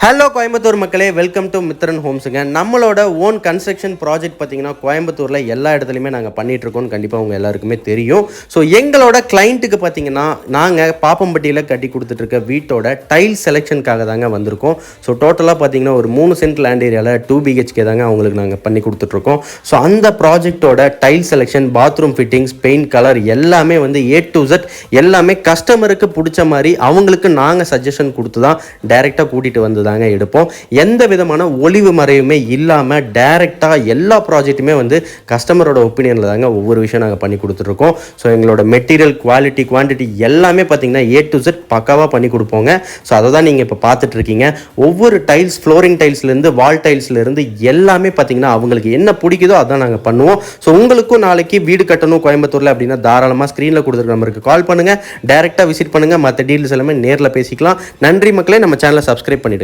Hello Coimbatore மக்களே, welcome to Mithran ஹோம்ஸுங்க. நம்மளோட own construction project பார்த்தீங்கன்னா கோயம்புத்தூரில் எல்லா இடத்துலையுமே நாங்கள் பண்ணிகிட்ருக்கோம். கண்டிப்பாக உங்கள் எல்லாருக்குமே தெரியும். ஸோ எங்களோட கிளைண்ட்டுக்கு பார்த்தீங்கன்னா நாங்கள் பாப்பம்பட்டியில் கட்டி கொடுத்துட்ருக்க வீட்டோட டைல் செலெக்ஷனுக்காக தாங்க வந்திருக்கோம். ஸோ டோட்டலாக பார்த்தீங்கன்னா ஒரு 3 சென்ட் லேண்ட் ஏரியாவில் 2 BHK தாங்க அவங்களுக்கு நாங்கள் பண்ணி கொடுத்துட்ருக்கோம். ஸோ அந்த ப்ராஜெக்டோட tile selection, bathroom fittings, paint colour எல்லாமே வந்து A to Z எல்லாமே கஸ்டமருக்கு பிடிச்ச மாதிரி அவங்களுக்கு நாங்கள் சஜஷன் கொடுத்து தான் டைரெக்டாக கூட்டிகிட்டு வந்து எடுப்போம். எந்த விதமான ஒளிவு மறைவுமே இல்லாம டைரக்டா எல்லா ப்ராஜெக்ட்டுமே வந்து கஸ்டமரோட ஒப்பீனியன்ல தாங்க ஒவ்வொரு விஷயம் நாங்கள் பண்ணி கொடுத்துருக்கோம். ஸோ எங்களோட மெட்டீரியல் குவாலிட்டி, குவான்டிட்டி எல்லாமே பார்த்தீங்கன்னா A to Z பக்காவாக பண்ணி கொடுப்போங்க. ஸோ அதை தான் நீங்கள் இப்போ பார்த்துட்டு இருக்கீங்க. ஒவ்வொரு டைல்ஸ், ஃப்ளோரிங் டைல்ஸ்லேருந்து வால் டைல்ஸ்லேருந்து எல்லாமே பார்த்தீங்கன்னா அவங்களுக்கு என்ன பிடிக்குதோ அதான் நாங்கள் பண்ணுவோம். ஸோ உங்களுக்கும் நாளைக்கு வீடு கட்டணும் கோயம்புத்தூரில் அப்படின்னா தாராளமாக ஸ்க்ரீனில் கொடுத்துருக்க நம்பருக்கு கால் பண்ணுங்கள், டைரெக்டாக விசிட் பண்ணுங்கள். மற்ற டீல்ஸ் எல்லாமே நேரில் பேசிக்கலாம். நன்றி மக்களே, நம்ம சேனலை சப்ஸ்கிரைப் பண்ணிவிடுங்க.